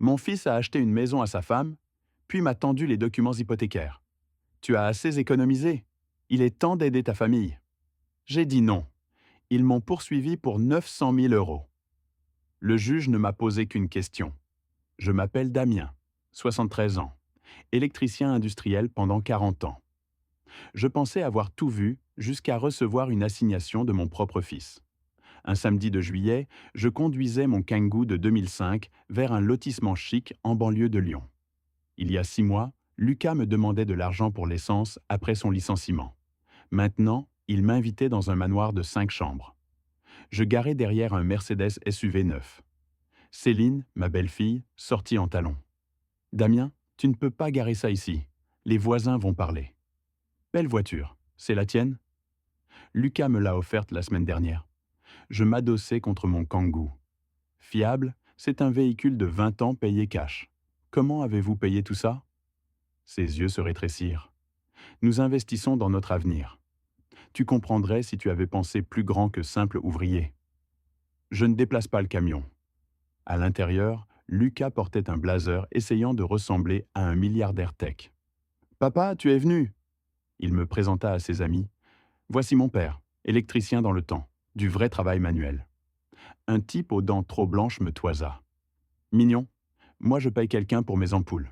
Mon fils a acheté une maison à sa femme, puis m'a tendu les documents hypothécaires. Tu as assez économisé. Il est temps d'aider ta famille. J'ai dit non. Ils m'ont poursuivi pour 900 000 euros. Le juge ne m'a posé qu'une question. Je m'appelle Damien, 73 ans, électricien industriel pendant 40 ans. Je pensais avoir tout vu jusqu'à recevoir une assignation de mon propre fils. Un samedi de juillet, je conduisais mon Kangoo de 2005 vers un lotissement chic en banlieue de Lyon. Il y a 6 mois, Lucas me demandait de l'argent pour l'essence après son licenciement. Maintenant, il m'invitait dans un manoir de 5 chambres. Je garais derrière un Mercedes SUV neuf. Céline, ma belle-fille, sortit en talons. Damien, tu ne peux pas garer ça ici. Les voisins vont parler. Belle voiture, c'est la tienne? Lucas me l'a offerte la semaine dernière. Je m'adossais contre mon Kangoo. Fiable, c'est un véhicule de 20 ans payé cash. Comment avez-vous payé tout ça? Ses yeux se rétrécirent. Nous investissons dans notre avenir. Tu comprendrais si tu avais pensé plus grand que simple ouvrier. Je ne déplace pas le camion. À l'intérieur, Lucas portait un blazer essayant de ressembler à un milliardaire tech. Papa, tu es venu. Il me présenta à ses amis. Voici mon père, électricien dans le temps, du vrai travail manuel. Un type aux dents trop blanches me toisa. Mignon, moi je paye quelqu'un pour mes ampoules.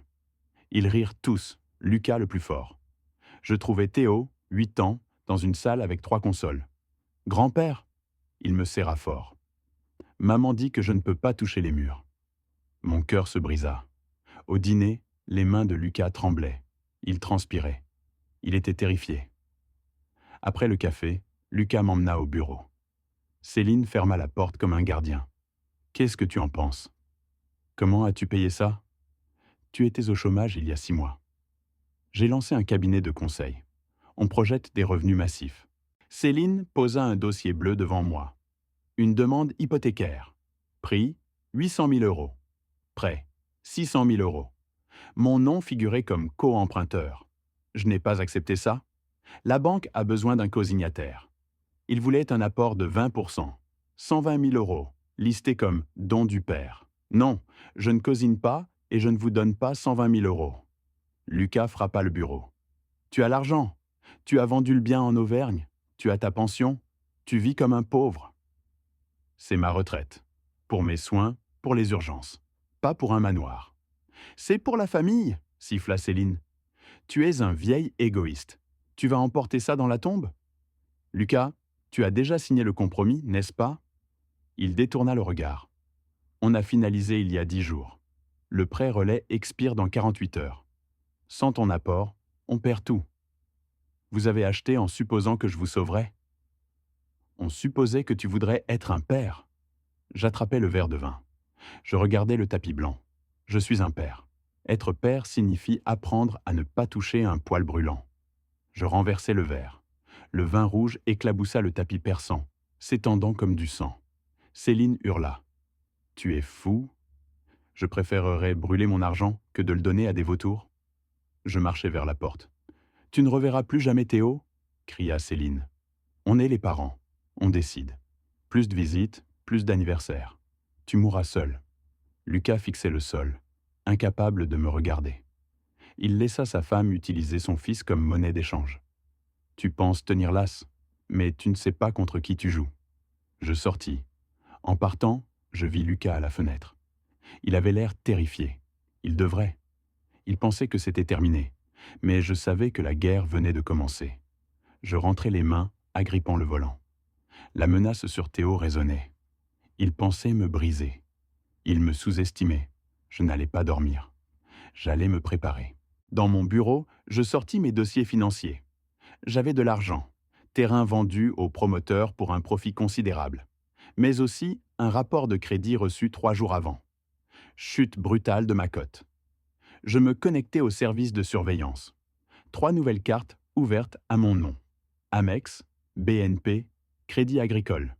Ils rirent tous, Lucas le plus fort. Je trouvai Théo, 8 ans, dans une salle avec 3 consoles. Grand-père, il me serra fort. Maman dit que je ne peux pas toucher les murs. Mon cœur se brisa. Au dîner, les mains de Lucas tremblaient. Il transpirait. Il était terrifié. Après le café, Lucas m'emmena au bureau. Céline ferma la porte comme un gardien. Qu'est-ce que tu en penses? Comment as-tu payé ça? Tu étais au chômage il y a 6 mois. J'ai lancé un cabinet de conseil. On projette des revenus massifs. Céline posa un dossier bleu devant moi. Une demande hypothécaire. Prix 800 000 euros. Prêt 600 000 euros. Mon nom figurait comme co-emprunteur. Je n'ai pas accepté ça. La banque a besoin d'un co-signataire. Il voulait un apport de 20%, 120 000 euros, listé comme don du père. Non, je ne cosigne pas et je ne vous donne pas 120 000 euros. Lucas frappa le bureau. Tu as l'argent. Tu as vendu le bien en Auvergne. Tu as ta pension. Tu vis comme un pauvre. C'est ma retraite. Pour mes soins, pour les urgences. Pas pour un manoir. C'est pour la famille, siffla Céline. Tu es un vieil égoïste. Tu vas emporter ça dans la tombe? Lucas, tu as déjà signé le compromis, n'est-ce pas? Il détourna le regard. On a finalisé il y a 10 jours. Le prêt relais expire dans 48 heures. Sans ton apport, on perd tout. Vous avez acheté en supposant que je vous sauverais? On supposait que tu voudrais être un père. J'attrapais le verre de vin. Je regardais le tapis blanc. Je suis un père. Être père signifie apprendre à ne pas toucher un poil brûlant. Je renversai le verre. Le vin rouge éclaboussa le tapis perçant, s'étendant comme du sang. Céline hurla. Tu es fou? Je préférerais brûler mon argent que de le donner à des vautours. Je marchai vers la porte. Tu ne reverras plus jamais Théo? Cria Céline. On est les parents. On décide. Plus de visites, plus d'anniversaires. Tu mourras seul. Lucas fixait le sol, incapable de me regarder. Il laissa sa femme utiliser son fils comme monnaie d'échange. Tu penses tenir l'as, mais tu ne sais pas contre qui tu joues. Je sortis. En partant, je vis Lucas à la fenêtre. Il avait l'air terrifié. Il devrait. Il pensait que c'était terminé, mais je savais que la guerre venait de commencer. Je rentrai les mains, agrippant le volant. La menace sur Théo résonnait. Il pensait me briser. Il me sous-estimait. Je n'allais pas dormir. J'allais me préparer. Dans mon bureau, je sortis mes dossiers financiers. J'avais de l'argent, terrain vendu au promoteur pour un profit considérable, mais aussi un rapport de crédit reçu 3 jours avant. Chute brutale de ma cote. Je me connectais au service de surveillance. 3 nouvelles cartes ouvertes à mon nom. Amex, BNP, Crédit Agricole.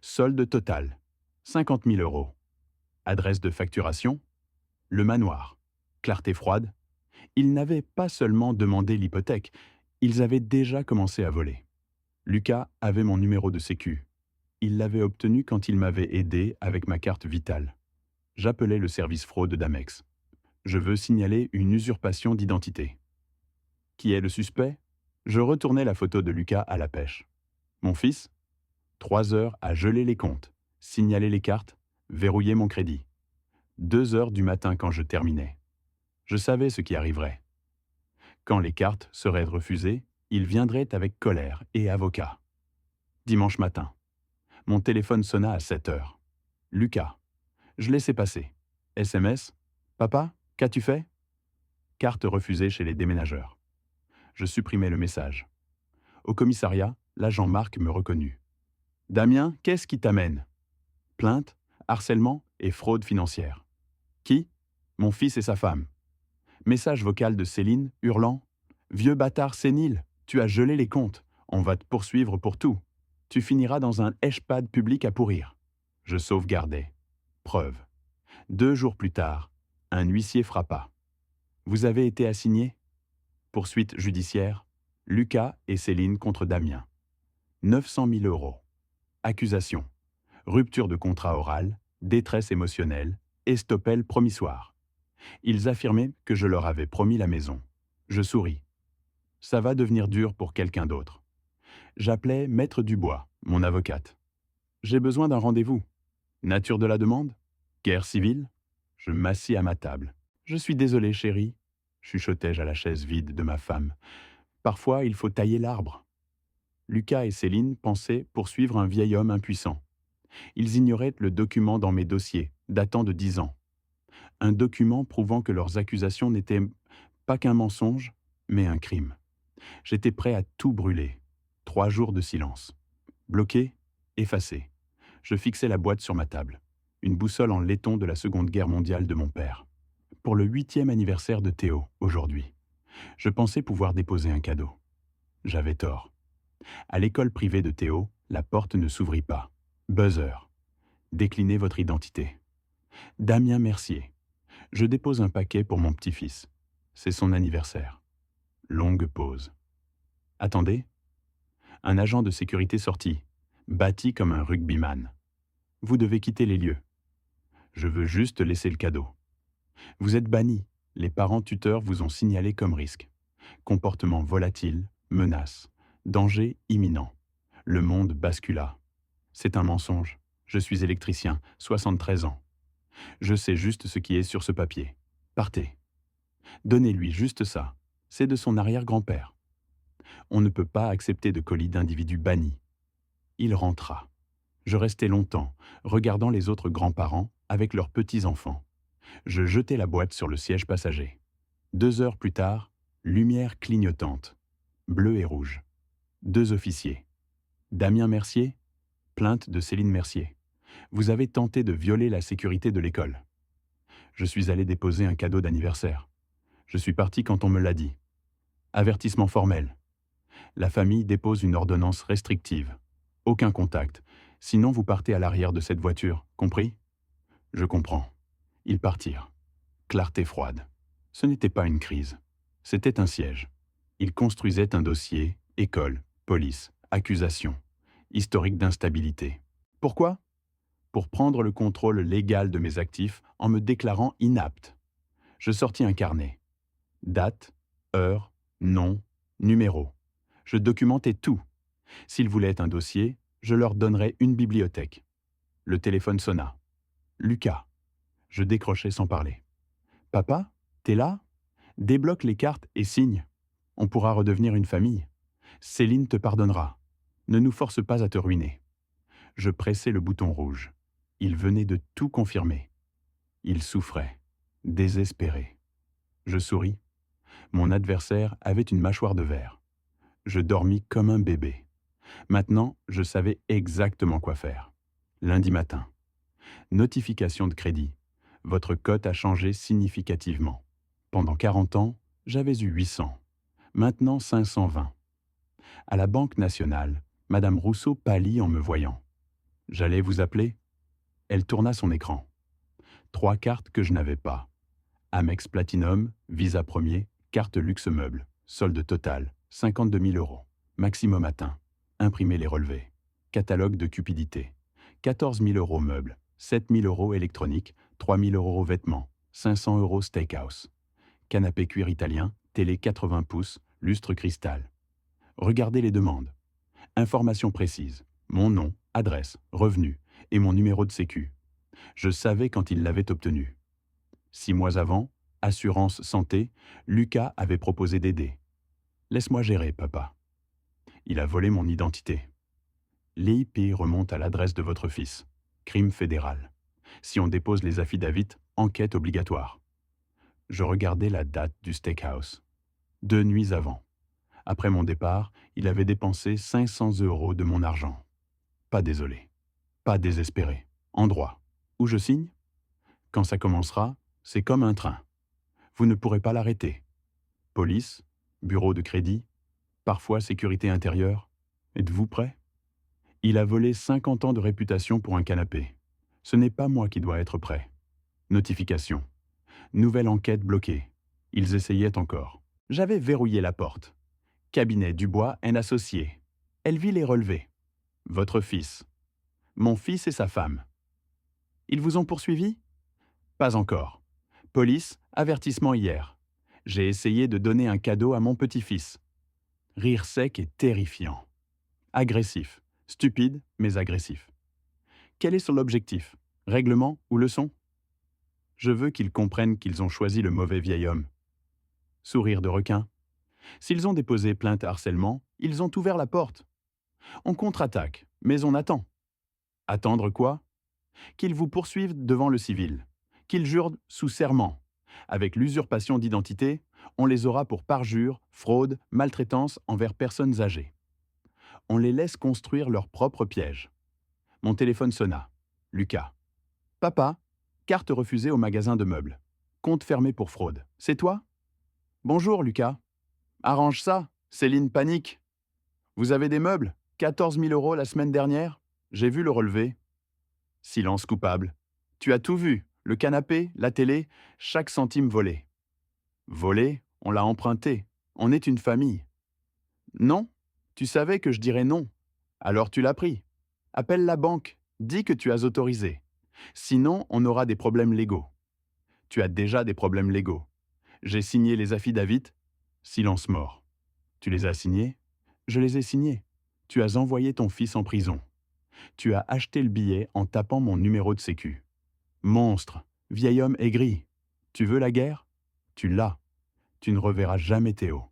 Solde total, 50 000 euros. Adresse de facturation, le manoir. Clarté froide. Ils n'avaient pas seulement demandé l'hypothèque, ils avaient déjà commencé à voler. Lucas avait mon numéro de sécu. Il l'avait obtenu quand il m'avait aidé avec ma carte vitale. J'appelais le service fraude d'Amex. Je veux signaler une usurpation d'identité. Qui est le suspect? Je retournais la photo de Lucas à la pêche. Mon fils? 3 heures à geler les comptes, signaler les cartes, verrouiller mon crédit. 2 heures du matin quand je terminais. Je savais ce qui arriverait. Quand les cartes seraient refusées, il viendrait avec colère et avocat. Dimanche matin. Mon téléphone sonna à 7 heures. Lucas. Je laissais passer. SMS. Papa, qu'as-tu fait? Carte refusée chez les déménageurs. Je supprimais le message. Au commissariat, l'agent Marc me reconnut. Damien, qu'est-ce qui t'amène? Plainte, harcèlement et fraude financière. Qui? Mon fils et sa femme. Message vocal de Céline, hurlant. Vieux bâtard sénile, tu as gelé les comptes. On va te poursuivre pour tout. Tu finiras dans un HPAD public à pourrir. Je sauvegardais. Preuve. 2 jours plus tard, un huissier frappa. Vous avez été assigné? Poursuite judiciaire. Lucas et Céline contre Damien. 900 000 euros. Accusation. Rupture de contrat oral, détresse émotionnelle, estoppel promissoire. Ils affirmaient que je leur avais promis la maison. Je souris. Ça va devenir dur pour quelqu'un d'autre. J'appelais Maître Dubois, mon avocate. J'ai besoin d'un rendez-vous. Nature de la demande? Guerre civile? Je m'assis à ma table. Je suis désolé, chérie, chuchotai-je à la chaise vide de ma femme. Parfois, il faut tailler l'arbre. Lucas et Céline pensaient poursuivre un vieil homme impuissant. Ils ignoraient le document dans mes dossiers, datant de 10 ans. Un document prouvant que leurs accusations n'étaient pas qu'un mensonge, mais un crime. J'étais prêt à tout brûler. 3 jours de silence. Bloqué, effacé. Je fixais la boîte sur ma table. Une boussole en laiton de la Seconde Guerre mondiale de mon père. Pour le 8e anniversaire de Théo, aujourd'hui. Je pensais pouvoir déposer un cadeau. J'avais tort. À l'école privée de Théo, la porte ne s'ouvrit pas. Buzzer. Déclinez votre identité. Damien Mercier. Je dépose un paquet pour mon petit-fils. C'est son anniversaire. Longue pause. Attendez. Un agent de sécurité sortit, bâti comme un rugbyman. Vous devez quitter les lieux. Je veux juste laisser le cadeau. Vous êtes banni. Les parents tuteurs vous ont signalé comme risque. Comportement volatile, menace, danger imminent. Le monde bascula. C'est un mensonge. Je suis électricien, 73 ans. Je sais juste ce qui est sur ce papier. Partez. Donnez-lui juste ça. C'est de son arrière-grand-père. On ne peut pas accepter de colis d'individus bannis. Il rentra. Je restai longtemps, regardant les autres grands-parents avec leurs petits-enfants. Je jetai la boîte sur le siège passager. 2 heures plus tard, lumière clignotante, bleu et rouge. 2 officiers. Damien Mercier, plainte de Céline Mercier. Vous avez tenté de violer la sécurité de l'école. Je suis allé déposer un cadeau d'anniversaire. Je suis parti quand on me l'a dit. Avertissement formel. La famille dépose une ordonnance restrictive. Aucun contact. Sinon vous partez à l'arrière de cette voiture, compris? Je comprends. Ils partirent. Clarté froide. Ce n'était pas une crise. C'était un siège. Ils construisaient un dossier, école, police, accusation, historique d'instabilité. Pourquoi? Pour prendre le contrôle légal de mes actifs en me déclarant inapte. Je sortis un carnet. Date, heure, nom, numéro. Je documentais tout. S'ils voulaient un dossier, je leur donnerais une bibliothèque. Le téléphone sonna. Lucas. Je décrochai sans parler. Papa, t'es là? Débloque les cartes et signe. On pourra redevenir une famille. Céline te pardonnera. Ne nous force pas à te ruiner. Je pressai le bouton rouge. Il venait de tout confirmer. Il souffrait, désespéré. Je souris. Mon adversaire avait une mâchoire de verre. Je dormis comme un bébé. Maintenant, je savais exactement quoi faire. Lundi matin. Notification de crédit. Votre cote a changé significativement. Pendant 40 ans, j'avais eu 800. Maintenant 520. À la Banque nationale, Madame Rousseau pâlit en me voyant. J'allais vous appeler? Elle tourna son écran. 3 cartes que je n'avais pas. Amex Platinum, Visa Premier, carte luxe meuble, solde total, 52 000 euros. Maximum atteint. Imprimer les relevés. Catalogue de cupidité. 14 000 euros meubles, 7 000 € électronique, 3 000 € vêtements, 500 € steakhouse. Canapé cuir italien, télé 80 pouces, lustre cristal. Regardez les demandes. Informations précises. Mon nom, adresse, revenu et mon numéro de sécu. Je savais quand il l'avait obtenu. 6 mois avant, assurance santé, Lucas avait proposé d'aider. Laisse-moi gérer, papa. Il a volé mon identité. L'EIP remonte à l'adresse de votre fils. Crime fédéral. Si on dépose les affidavits, enquête obligatoire. Je regardais la date du steakhouse. 2 nuits avant. Après mon départ, il avait dépensé 500 € de mon argent. Pas désolé. Pas désespéré. En droit. Où je signe? Quand ça commencera, c'est comme un train. Vous ne pourrez pas l'arrêter. Police, bureau de crédit, parfois sécurité intérieure. Êtes-vous prêt? Il a volé 50 ans de réputation pour un canapé. Ce n'est pas moi qui dois être prêt. Notification. Nouvelle enquête bloquée. Ils essayaient encore. J'avais verrouillé la porte. Cabinet Dubois, un associé. Elle vit les relevés. Votre fils. Mon fils et sa femme. Ils vous ont poursuivi? Pas encore. Police, avertissement hier. J'ai essayé de donner un cadeau à mon petit-fils. Rire sec et terrifiant. Agressif. Stupide, mais agressif. Quel est son objectif? Règlement ou leçon? Je veux qu'ils comprennent qu'ils ont choisi le mauvais vieil homme. Sourire de requin. S'ils ont déposé plainte harcèlement, ils ont ouvert la porte. On contre-attaque, mais on attend. Attendre quoi? Qu'ils vous poursuivent devant le civil. Qu'ils jurent sous serment. Avec l'usurpation d'identité, on les aura pour parjure, fraude, maltraitance envers personnes âgées. On les laisse construire leur propre piège. Mon téléphone sonna. Lucas. Papa, carte refusée au magasin de meubles. Compte fermé pour fraude. C'est toi? Bonjour, Lucas. Arrange ça, Céline panique. Vous avez des meubles? 14 000 € la semaine dernière? J'ai vu le relevé. Silence coupable. Tu as tout vu, le canapé, la télé, chaque centime volé. Volé, on l'a emprunté. On est une famille. Non, tu savais que je dirais non. Alors tu l'as pris. Appelle la banque, dis que tu as autorisé. Sinon, on aura des problèmes légaux. Tu as déjà des problèmes légaux. J'ai signé les affidavits. Silence mort. Tu les as signés? Je les ai signés. Tu as envoyé ton fils en prison. Tu as acheté le billet en tapant mon numéro de sécu. Monstre, vieil homme aigri. Tu veux la guerre? Tu l'as. Tu ne reverras jamais Théo.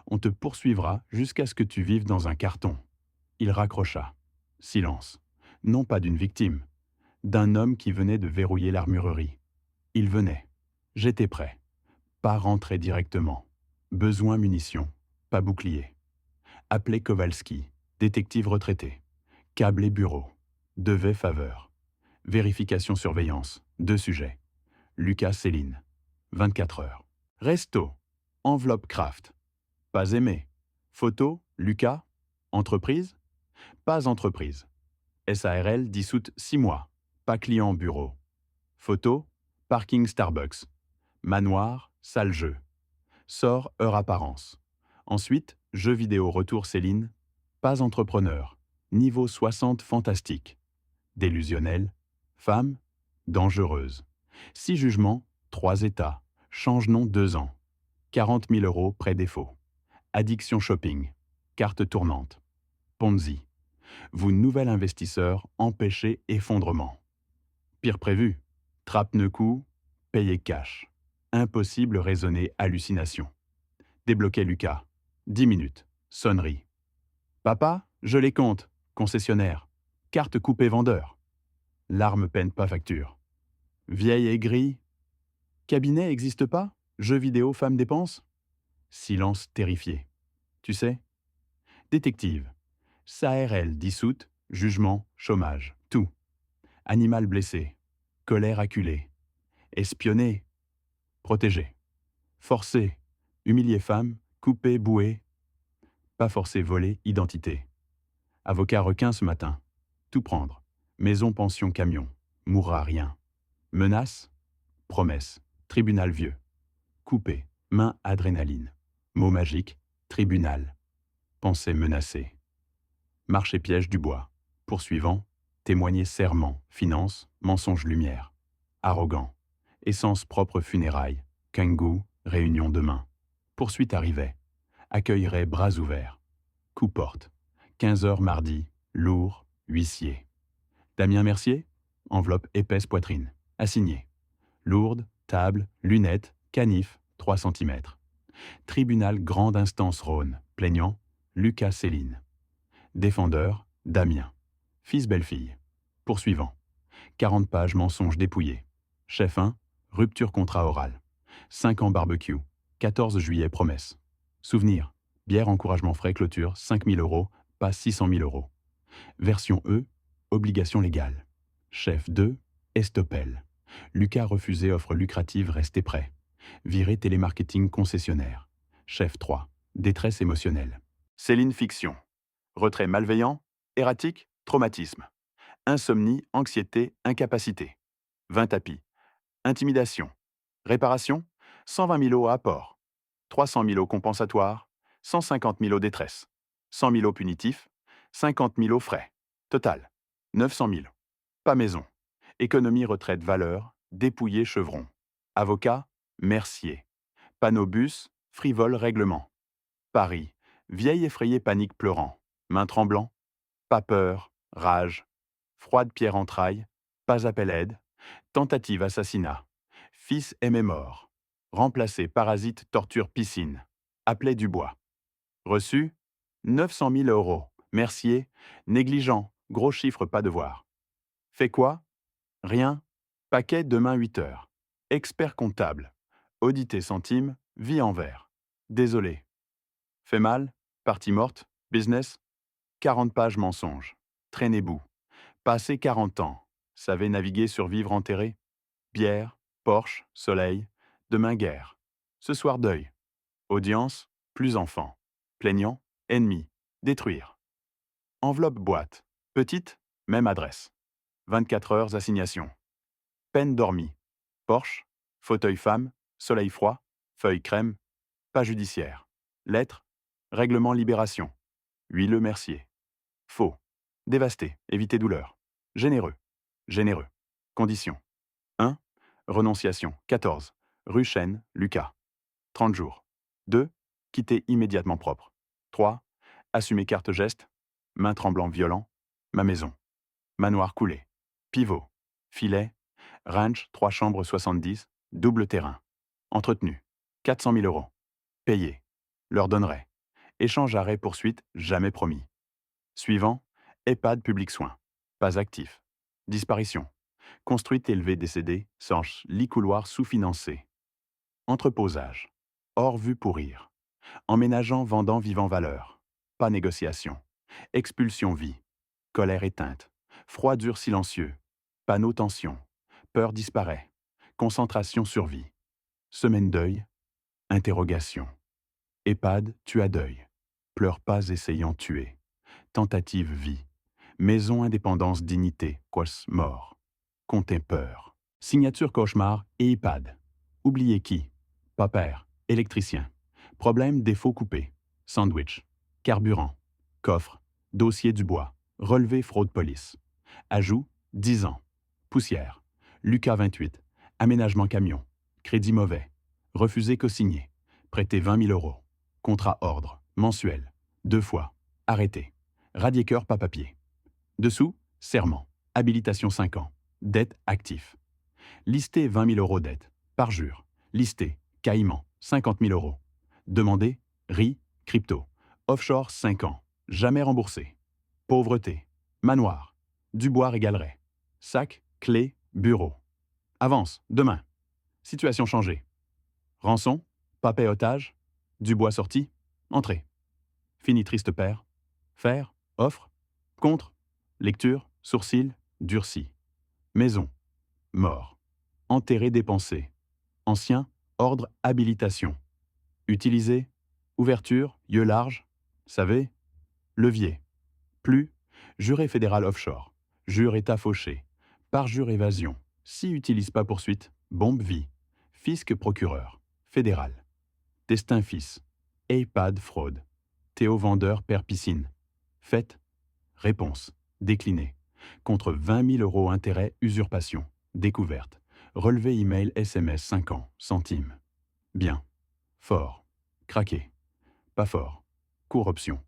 On te poursuivra jusqu'à ce que tu vives dans un carton. Il raccrocha. Silence. Non pas d'une victime, d'un homme qui venait de verrouiller l'armurerie. Il venait. J'étais prêt. Pas rentrer directement. Besoin munitions, pas bouclier. Appelez Kowalski, détective retraité. Câble et bureau. Devait faveur. Vérification surveillance. 2 sujets. Lucas Céline. 24 heures. Resto. Enveloppe Kraft. Pas aimé. Photo. Lucas. Entreprise. Pas entreprise. SARL dissoute 6 mois. Pas client bureau. Photo. Parking Starbucks. Manoir. Salle jeu. Sort heure apparence. Ensuite, jeux vidéo retour Céline. Pas entrepreneur. Niveau 60 fantastique. Délusionnelle. Femme. Dangereuse. 6 jugements, 3 états. Change nom 2 ans. 40 000 € prêt défaut. Addiction shopping. Carte tournante. Ponzi. Vous nouvel investisseur, empêchez effondrement. Pire prévu. Trappe ne coup, payez cash. Impossible raisonner hallucination. Débloquez Lucas. 10 minutes. Sonnerie. Papa, je les compte. Concessionnaire. Carte coupée vendeur. L'arme peine pas facture. Vieille aigrie. Cabinet existe pas? Jeux vidéo femme dépense? Silence terrifié. Tu sais? Détective. SARL dissoute, jugement, chômage, tout. Animal blessé. Colère acculée. Espionné. Protégé. Forcé. Humilié femme. Coupé, boué. Pas forcé, volé, identité. Avocat requin ce matin. Tout prendre. Maison, pension, camion. Mourra rien. Menace. Promesse. Tribunal vieux. Coupé. Main, adrénaline. Mot magique. Tribunal. Pensée menacée. Marché piège du bois. Poursuivant. Témoigner serment, finance, mensonge lumière. Arrogant. Essence propre funérailles. Kangoo, réunion demain. Poursuite arrivait. Accueillerait bras ouverts. Coup porte. 15 heures mardi. Lourd. Huissier. Damien Mercier. Enveloppe épaisse poitrine. Assigné. Lourde. Table. Lunettes. Canif. 3 cm. Tribunal grande instance Rhône. Plaignant. Lucas Céline. Défendeur. Damien. Fils belle-fille. Poursuivant. 40 pages mensonges dépouillés. Chef 1. Rupture contrat oral. 5 ans barbecue. 14 juillet promesse. Souvenir. Bière encouragement frais clôture 5 000 €, pas 600 000 €. Version E. Obligation légale. Chef 2. Estopel. Lucas refusé offre lucrative restez prêt. Viré télémarketing concessionnaire. Chef 3. Détresse émotionnelle. Céline fiction. Retrait malveillant. Erratique. Traumatisme. Insomnie, anxiété, incapacité. 20 tapis. Intimidation. Réparation. 120 000 € à apport. 300 000 € compensatoire. 150 000 € détresse. 100 000 € punitif. 50 000 € frais. Total. 900 000. Pas maison. Économie retraite valeur. Dépouillé chevron. Avocat. Mercier. Panneau bus. Frivole règlement. Paris. Vieille effrayée panique pleurant. Main tremblant. Pas peur. Rage. Froide pierre entraille. Pas appel aide. Tentative assassinat. Fils aimé mort. Remplacé parasite torture piscine. Appelé Dubois. Reçu 900 000 €. Mercier. Négligent. Gros chiffre pas devoir. Fait quoi? Rien. Paquet demain 8 heures. Expert comptable. Audité centime. Vie en vert. Désolé. Fait mal. Partie morte. Business. 40 pages mensonges. Traînez bout. Passé 40 ans. Savez naviguer, survivre, enterrer. Bière, Porsche, soleil. Demain guerre. Ce soir deuil. Audience, plus enfant. Plaignant, ennemi. Détruire. Enveloppe boîte. Petite, même adresse. 24 heures assignation. Peine dormie. Porsche, fauteuil femme, soleil froid, feuille crème, pas judiciaire. Lettre, règlement libération. Huileux Mercier. Faux. Dévasté, éviter douleur. Généreux. Généreux. Conditions. 1. Renonciation. 14. Rue Chêne, Lucas. 30 jours. 2. Quitter immédiatement propre. 3. Assumer carte geste. Main tremblant violent. Ma maison. Manoir coulé. Pivot. Filet. Ranch 3 chambres 70. Double terrain. Entretenu. 400 000 €. Payé. Leur donnerai. Échange arrêt poursuite jamais promis. Suivant. EHPAD public soin. Pas actif. Disparition. Construite élevée décédée, sanche, lit couloir sous-financé. Entreposage. Hors vue pourrir. Emménageant vendant vivant valeur. Pas négociation. Expulsion vie. Colère éteinte. Froidure silencieux. Panneau tension. Peur disparaît. Concentration survie. Semaine deuil. Interrogation. EHPAD, tu as deuil. Pleure pas essayant tuer. Tentative vie. Maison indépendance dignité, quos mort. Comptez peur. Signature cauchemar et EHPAD. Oubliez qui? Pas père. Électricien. Problème défaut coupé. Sandwich. Carburant. Coffre. Dossier du bois. Relevé fraude police. Ajout 10 ans. Poussière. Lucas 28. Aménagement camion. Crédit mauvais. Refusé co-signé. Prêté 20 000 €. Contrat ordre. Mensuel. 2 fois. Arrêté. Radiécœur pas papier. Dessous, serment. Habilitation 5 ans. Dette actif. Listé 20 000 € dette. Parjure. Listé. Caïman. 50 000 €. Demandé. RI. Crypto. Offshore 5 ans. Jamais remboursé. Pauvreté. Manoir. Dubois régalerait. Sac. Clé. Bureau. Avance. Demain. Situation changée. Rançon. Papet otage. Dubois sorti. Entrée. Fini triste père. Faire. Offre. Contre. Lecture. Sourcil. Durci. Maison. Mort. Enterré dépensé. Ancien. Ordre. Habilitation. Utilisé. Ouverture. Yeux larges. Savez. Levier. Plus. Juré fédéral offshore. Jure état fauché. Parjure évasion. Si utilise pas poursuite. Bombe vie. Fisc procureur. Fédéral. Destin fils. EHPAD fraude. Théo vendeur père piscine. Fait. Réponse. Décliné. Contre 20 000 € intérêt usurpation. Découverte. Relevé email SMS 5 ans. Centimes. Bien. Fort. Craqué. Pas fort. Cours option.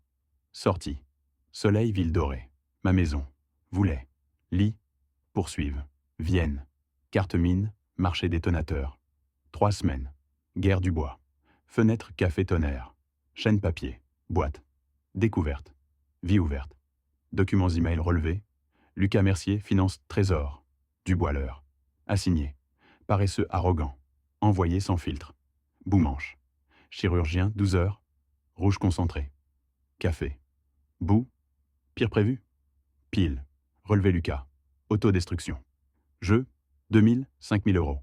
Sortie. Soleil ville dorée. Ma maison. Voulait. Lit. Poursuive. Vienne. Carte mine. Marché détonateur. 3 semaines. Guerre du bois. Fenêtre café tonnerre. Chaîne papier. Boîte. Découverte. Vie ouverte. Documents email relevés. Lucas Mercier, finance trésor. Dubois-L'Heure. Assigné. Paresseux arrogant. Envoyé sans filtre. Boumanche. Chirurgien 12 heures. Rouge concentré. Café. Bout. Pire prévu. Pile. Relevé Lucas. Autodestruction. Jeu. 2000, 5000 €.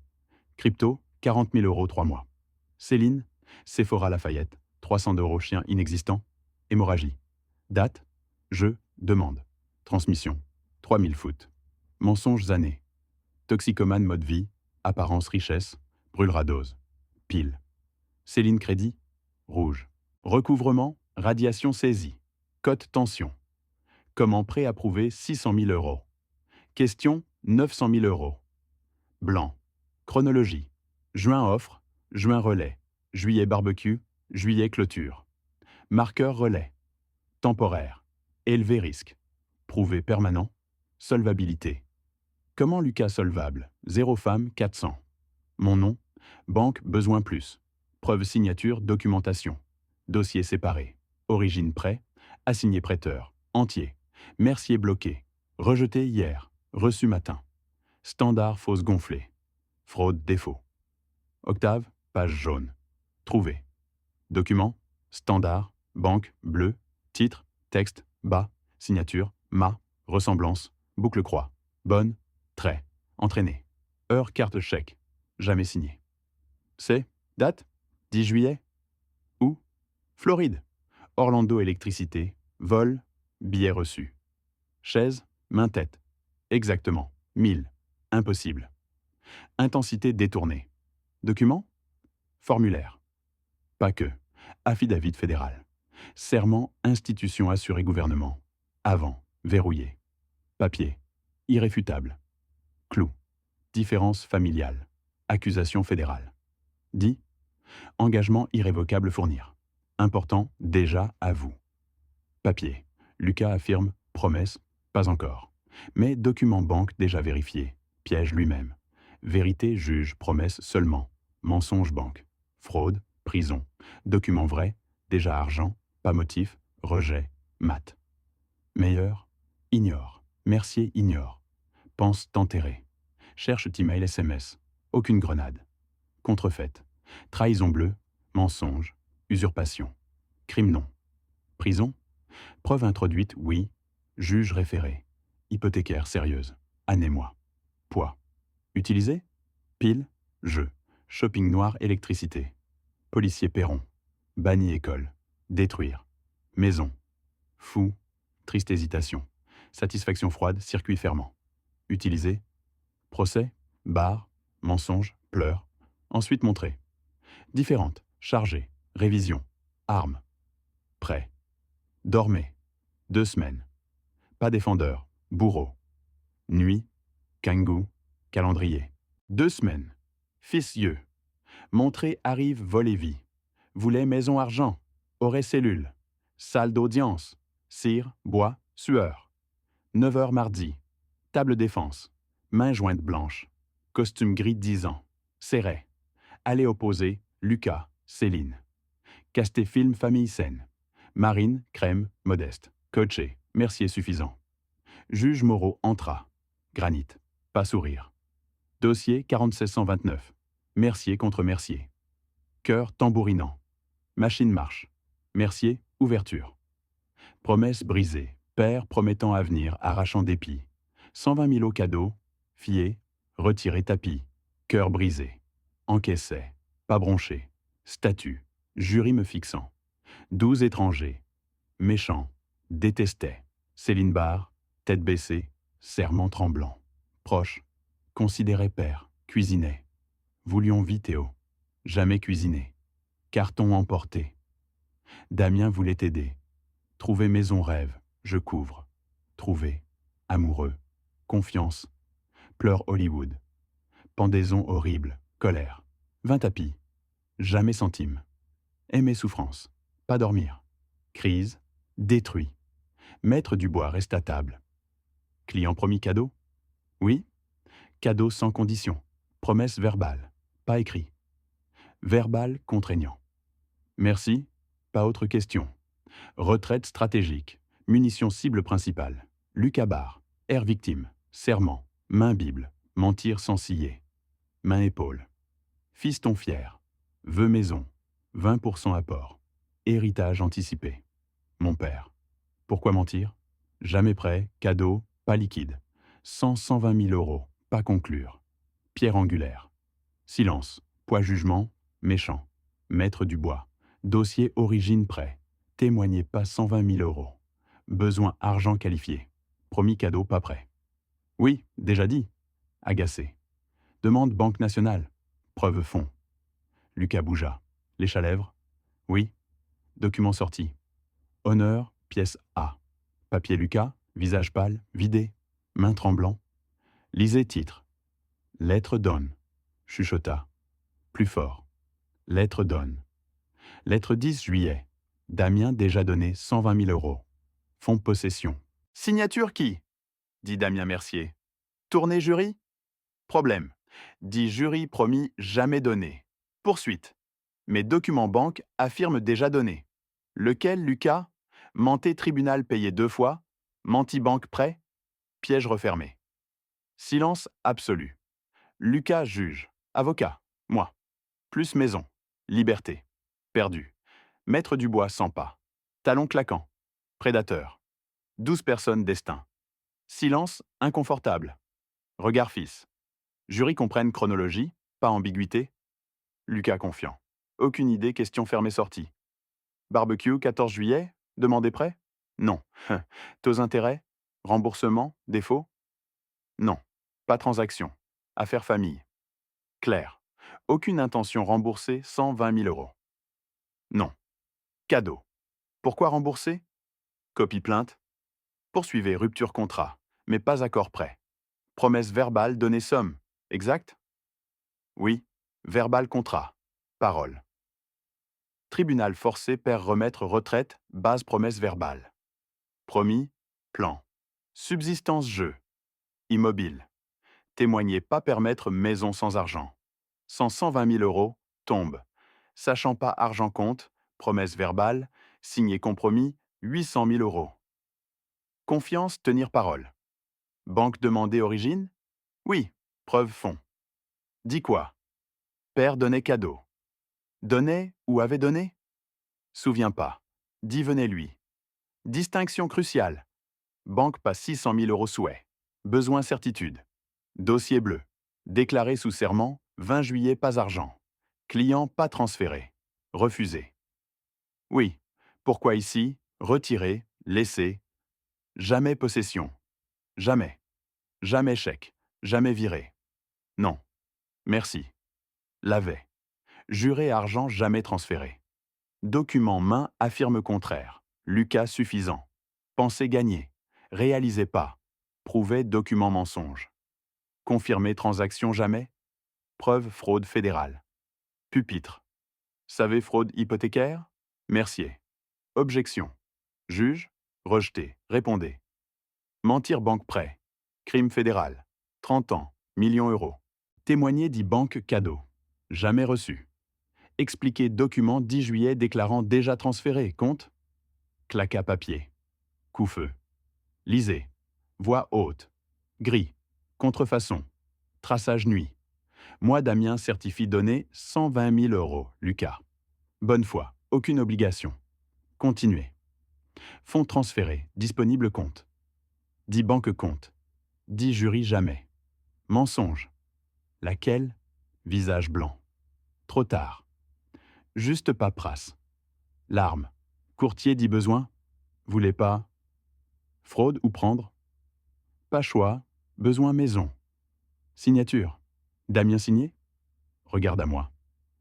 Crypto. 40 000 € 3 mois. Céline. Sephora Lafayette. 300 € chien inexistant. Hémorragie. Date. Jeu. Demande. Transmission. 3000 foot. Mensonges années. Toxicomane mode vie. Apparence richesse. Brûlera dose. Pile. Céline Crédit. Rouge. Recouvrement. Radiation saisie. Cote tension. Comment préapprouver 600 000 €. Question 900 000 €. Blanc. Chronologie. Juin offre. Juin relais. Juillet barbecue. Juillet clôture. Marqueur relais. Temporaire. Élevé risque. Prouvé permanent. Solvabilité. Comment Lucas solvable. 0 femme 400. Mon nom. Banque besoin plus. Preuve signature documentation. Dossier séparé. Origine prêt. Assigné prêteur. Entier. Mercier bloqué. Rejeté hier. Reçu matin. Standard fausse gonflée. Fraude défaut. Octave, page jaune. Trouvé. Document. Standard. Banque bleu. Titre. Texte. Bas. Signature. Ma. Ressemblance. Boucle croix. Bonne. Trait. Entraîné. Heure carte chèque. Jamais signé. C'est. Date. 10 juillet. Où. Floride. Orlando électricité. Vol. Billet reçu. Chaise. Main-tête. Exactement. 1000. Impossible. Intensité détournée. Document. Formulaire. Pas que. Affidavit fédéral. Serment institution assurée gouvernement. Avant. Verrouillé. Papier. Irréfutable. Clou. Différence familiale. Accusation fédérale. Dit. Engagement irrévocable fournir. Important déjà à vous. Papier. Lucas affirme promesse, pas encore. Mais document banque déjà vérifié. Piège lui-même. Vérité juge promesse seulement. Mensonge banque. Fraude, prison. Document vrai, déjà argent, pas motif, rejet, mat. Meilleur, ignore. Mercier ignore. Pense t'enterrer. Cherche email SMS. Aucune grenade. Contrefaite. Trahison bleue. Mensonge. Usurpation. Crime non. Prison. Preuve introduite, oui. Juge référé. Hypothécaire sérieuse. Année-mois. Poids. Utilisé. Pile. Jeu. Shopping noir électricité. Policier Perron. Banni école. Détruire. Maison. Fou. Triste hésitation. Satisfaction froide, circuit fermant. Utilisé. Procès. Barre. Mensonge. Pleurs. Ensuite montré. Différente. Chargé. Révision. Arme. Prêt. Dormez. 2 semaines. Pas défendeur. Bourreau. Nuit. Kangou. Calendrier. 2 semaines. Fils yeux. Montré arrive vol et vie. Voulait maison argent. Aurait cellule. Salle d'audience. Cire, bois, sueur. 9 heures mardi. Table défense. Main jointe blanche. Costume gris 10 ans. Serret. Allée opposée. Lucas, Céline. Casté film famille saine. Marine, crème, modeste. Coaché. Mercier suffisant. Juge Moreau entra. Granit. Pas sourire. Dossier 4629. Mercier contre Mercier. Cœur tambourinant. Machine marche. Mercier, ouverture. Promesse brisée. Père promettant avenir, arrachant dépit. 120 000 € cadeaux. Fié. Retiré tapis. Cœur brisé. Encaissait. Pas bronché. Statut. Jury me fixant. 12 étrangers. Méchant. Détestait. Céline Barre. Tête baissée. Serment tremblant. Proche. Considéré père. Cuisinait. Voulions Vitéo. Jamais cuisiné. Carton emporté. Damien voulait aider. Trouver maison rêve. Je couvre. Trouver. Amoureux. confiance, pleurs Hollywood, pendaison horrible, colère, 20 tapis, jamais centime, aimer souffrance, pas dormir, crise, détruit, maître du bois reste à table. Client promis cadeau? Oui, cadeau sans condition, promesse verbale, pas écrit. Verbal contraignant. Merci, pas autre question. Retraite stratégique, munition cible principale, Lucas Barre, air victime, serment, main Bible, mentir sans ciller, main épaule. Fiston fier, vœux maison, 20% apport, héritage anticipé. Mon père. Pourquoi mentir? Jamais prêt, cadeau, pas liquide. 120 000 euros, pas conclure. Pierre angulaire. Silence, poids jugement, méchant. Maître du bois. Dossier origine prêt. Témoignez pas 120 000 euros. Besoin argent qualifié. Promis cadeau pas prêt. Oui, déjà dit. Agacé. Demande Banque nationale. Preuve fond. Lucas bougea. Léche à lèvres. Oui. Document sorti. Honneur, pièce A. Papier Lucas, visage pâle, vidé, main tremblant. Lisez titre. Lettre donne. Chuchota. Plus fort. Lettre donne. Lettre 10 juillet. Damien déjà donné 120 000 euros. Fonds possession. Signature qui? Dit Damien Mercier. Tournée jury? Problème. Dit jury promis jamais donné. Poursuite. Mes documents banque affirment déjà donné. Lequel, Lucas? Menté tribunal payé 2 fois. Menti banque prêt. Piège refermé. Silence absolu. Lucas juge. Avocat. Moi. Plus maison. Liberté. Perdu. Maître du bois sans pas. Talon claquant. Prédateur. 12 personnes destin. Silence inconfortable. Regard fils. Jury comprenne chronologie, pas ambiguïté. Lucas confiant. Aucune idée, question fermée sortie. Barbecue 14 juillet, demandez prêt? Non. Taux intérêt? Remboursement? Défaut? Non. Pas transaction. Affaire famille. Clair. Aucune intention remboursée 120 000 euros. Non. Cadeau. Pourquoi rembourser? Copie plainte. Poursuivez rupture contrat, mais pas accord prêt. Promesse verbale donnée somme. Exact? Oui. Verbal contrat. Parole. Tribunal forcé perd remettre retraite, base promesse verbale. Promis, plan. Subsistance jeu. Immobile. Témoigner pas permettre maison sans argent. 120 000 euros, tombe. Sachant pas argent compte, promesse verbale, signé compromis, 800 000 euros. Confiance, tenir parole. Banque demandée origine? Oui, preuve fond. Dit quoi? Père donnait cadeau. Donnait ou avait donné? Souviens pas. Dit venez lui. Distinction cruciale. Banque pas 600 000 euros souhait. Besoin certitude. Dossier bleu. Déclaré sous serment, 20 juillet pas argent. Client pas transféré. Refusé. Oui. Pourquoi ici? Retiré, laissé. Jamais possession. Jamais. Jamais chèque. Jamais viré. Non. Merci. L'avait. Juré argent jamais transféré. Document main affirme contraire. Lucas suffisant. Pensée gagnée. Réalisez pas. Prouvé document mensonge. Confirmé transaction jamais. Preuve fraude fédérale. Pupitre. Savez fraude hypothécaire? Mercier. Objection. Juge. Rejeté. Répondez. Mentir banque prêt. Crime fédéral. 30 ans. Millions euros. Témoigner dit banque cadeau. Jamais reçu. Expliquer document 10 juillet déclarant déjà transféré. Compte. Claqua papier. Coup feu. Lisez. Voix haute. Gris. Contrefaçon. Traçage nuit. Moi, Damien, certifie donner 120 000 euros. Lucas. Bonne foi. Aucune obligation. Continuez. Fonds transférés. Disponible compte. Dit banque compte. Dit jury jamais. Mensonge. Laquelle? Visage blanc. Trop tard. Juste paperasse. Larme. Courtier dit besoin. Voulez pas. Fraude ou prendre? Pas choix. Besoin maison. Signature. Damien signé? Regarde à moi.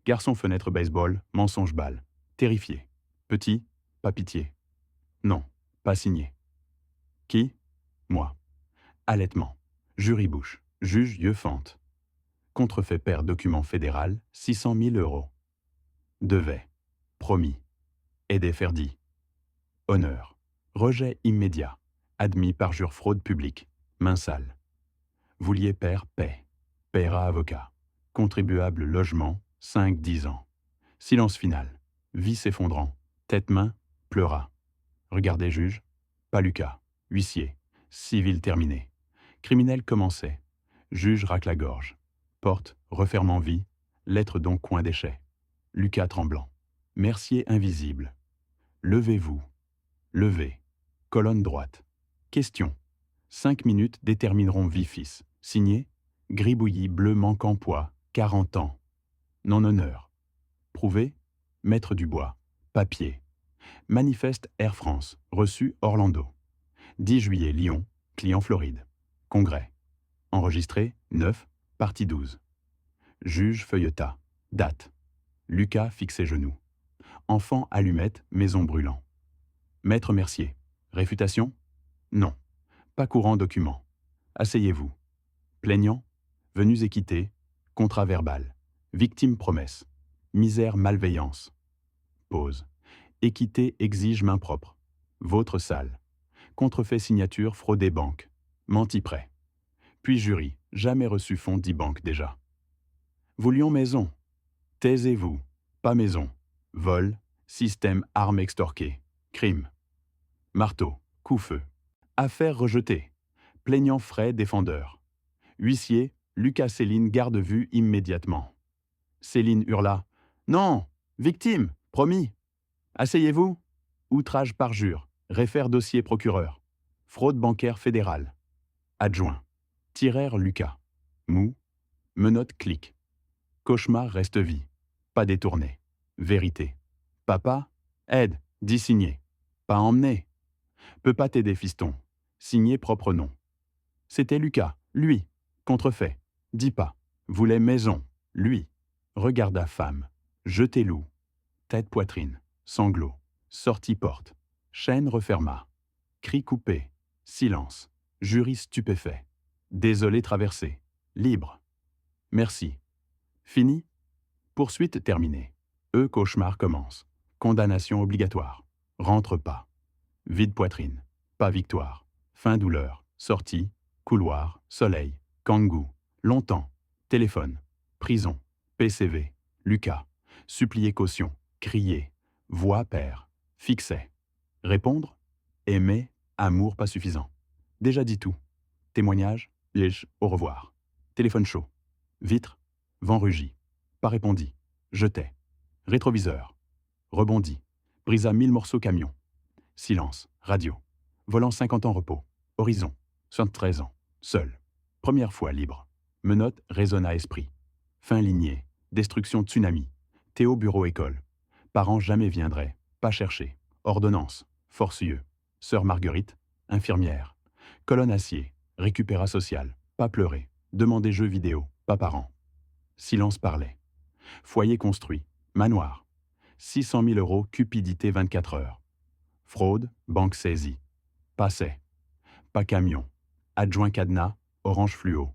Garçon fenêtre baseball, mensonge balle. Terrifié. Petit, pas pitié. Non, pas signé. Qui? Moi. Allaitement. Jury bouche. Juge yeux fente. Contrefait père document fédéral, 600 000 euros. Devait. Promis. Aider faire dit. Honneur. Rejet immédiat. Admis parjure fraude publique. Main sale. Vouliez père paie. Paiera avocat. Contribuable logement, 5-10 ans. Silence final. Vie s'effondrant. Tête-main, pleura. Regardez juge. Pas Lucas. Huissier. Civil terminé. Criminel commençait. Juge racle la gorge. Porte, refermant vie. Lettre donc coin déchet. Lucas tremblant. Mercier invisible. Levez-vous. Levez. Colonne droite. Question. 5 minutes détermineront vie-fils. Signé. Gribouillis bleu manquant poids. 40 ans. Non-honneur. Prouvé. Maître Dubois. Papier. Manifeste Air France. Reçu Orlando. 10 juillet Lyon. Client Floride. Congrès. Enregistré 9. Partie 12. Juge feuilleta. Date. Lucas fixé genoux. Enfant allumette, maison brûlant. Maître Mercier. Réfutation? Non. Pas courant document. Asseyez-vous. Plaignant? Venus et quittés. Contrat verbal. Victime promesse. Misère malveillance. Pause. Équité exige main propre. Vôtre salle. Contrefait signature fraudé banque. Menti prêt. Puis jury. Jamais reçu fonds dit banque déjà. Voulions maison. Taisez-vous. Pas maison. Vol. Système arme extorquée. Crime. Marteau. Coup-feu. Affaire rejetée. Plaignant frais défendeur. Huissier. Lucas Céline garde-vue immédiatement. Céline hurla. Non. Victime. Promis. Asseyez-vous. Outrage parjure. Réfère dossier procureur. Fraude bancaire fédérale. Adjoint. Tireur Lucas. Mou. Menotte clic. Cauchemar reste vie. Pas détourné. Vérité. Papa. Aide. Dis signé. Pas emmené. Peut pas t'aider fiston. Signé propre nom. C'était Lucas. Lui. Contrefait. Dis pas. Voulait maison. Lui. Regarda femme. Jeté loup. Tête poitrine. Sanglot. Sortie porte. Chaîne referma. Cri coupé. Silence. Jury stupéfait. Désolé traversé. Libre. Merci. Fini? Poursuite terminée. Cauchemar commence. Condamnation obligatoire. Rentre pas. Vide poitrine. Pas victoire. Fin douleur. Sortie. Couloir. Soleil. Kangou. Longtemps. Téléphone. Prison. PCV. Lucas. Supplier caution. Crier. Voix père. Fixait. Répondre. Aimer. Amour pas suffisant. Déjà dit tout. Témoignage. Liège. Au revoir. Téléphone chaud. Vitre. Vent rugit. Pas répondit. Jetait. Rétroviseur. Rebondit. Brisa 1000 morceaux camion. Silence. Radio. Volant 50 ans repos. Horizon. 73 ans. Seul. Première fois libre. Menotte résonna esprit. Fin lignée. Destruction tsunami. Théo bureau école. Parents jamais viendraient. Pas chercher. Ordonnance. Forcieux. Sœur Marguerite. Infirmière. Colonne acier. Récupéra social. Pas pleurer. Demander jeux vidéo. Pas parents. Silence parlait. Foyer construit. Manoir. 600 000 euros cupidité 24 heures. Fraude, banque saisie. Passait. Pas camion. Adjoint cadenas, orange fluo.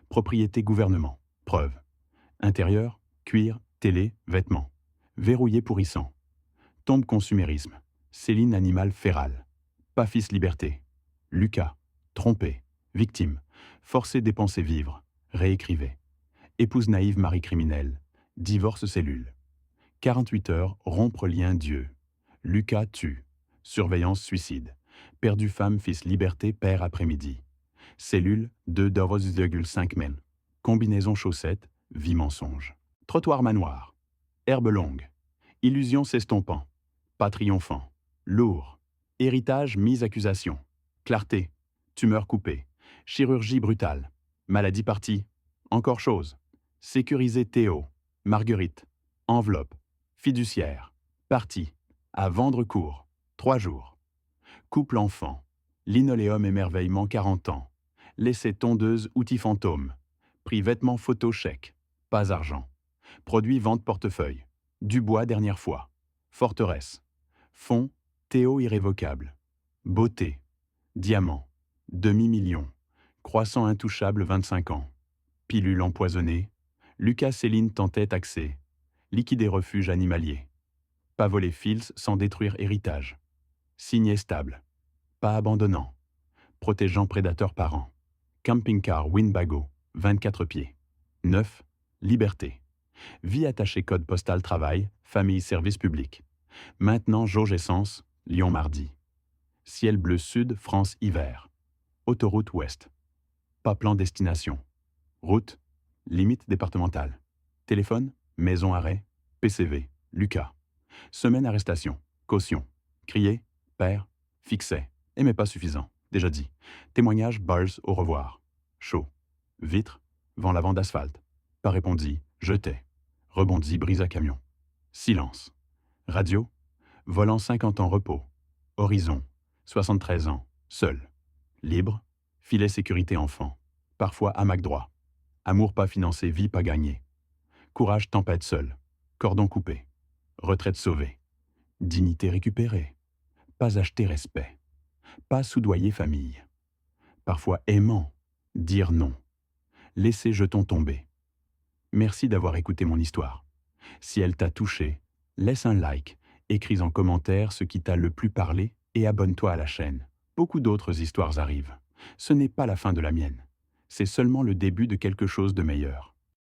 Propriété gouvernement. Preuve. Intérieur, cuir, télé, vêtements. Verrouillé pourrissant. Tombe consumérisme. Céline animal féral. Pas fils liberté. Lucas. Trompé. Victime. Forcé dépenser vivre. Réécrivait. Épouse naïve mari criminel. Divorce cellule. 48 heures, rompre lien Dieu. Lucas tue. Surveillance suicide. Perdu femme, fils liberté, père après-midi. Cellule 2,5 men. Combinaison chaussette, vie mensonge. Trottoir manoir. Herbe longue. Illusion s'estompant. Pas triomphant. Lourd. Héritage mise accusation. Clarté. Tumeur coupée. Chirurgie brutale. Maladie partie. Encore chose. Sécuriser Théo. Marguerite. Enveloppe. Fiduciaire. Partie. À vendre court. 3 jours. Couple enfant. Linoléum émerveillement 40 ans. Laissé tondeuse outil fantôme. Prix vêtements photo chèque. Pas argent. Produit vente portefeuille. Dubois dernière fois. Forteresse. Fonds. Théo irrévocable. Beauté. Diamant. Demi-million. Croissant intouchable 25 ans. Pilule empoisonnée. Lucas Céline tentait accès. Liquider refuge animalier. Pas voler Fields sans détruire héritage. Signé stable. Pas abandonnant. Protégeant prédateur parent. Camping-car Winnebago, 24 pieds. 9. Liberté. Vie attachée code postal travail, famille service public. Maintenant jauge essence, Lyon mardi. Ciel bleu sud, France hiver. Autoroute ouest. Pas plan destination. Route, limite départementale. Téléphone, maison arrêt, PCV, Lucas. Semaine arrestation, caution. Crier, père, fixé. Mais pas suffisant, déjà dit. Témoignage, Bars, au revoir. Chaud. Vitre, vent l'avant d'asphalte. Pas répondi, jeté. Rebondi, brise à camion. Silence. Radio, volant 50 ans repos. Horizon, 73 ans, seul. Libre, filet sécurité enfant. Parfois hamac droit. Amour pas financé, vie pas gagnée. Courage tempête seul. Cordon coupé. Retraite sauvée. Dignité récupérée. Pas acheter respect. Pas soudoyer famille. Parfois aimant. Dire non. Laisser jeton tomber. Merci d'avoir écouté mon histoire. Si elle t'a touché, laisse un like, écris en commentaire ce qui t'a le plus parlé et abonne-toi à la chaîne. Beaucoup d'autres histoires arrivent. Ce n'est pas la fin de la mienne. C'est seulement le début de quelque chose de meilleur.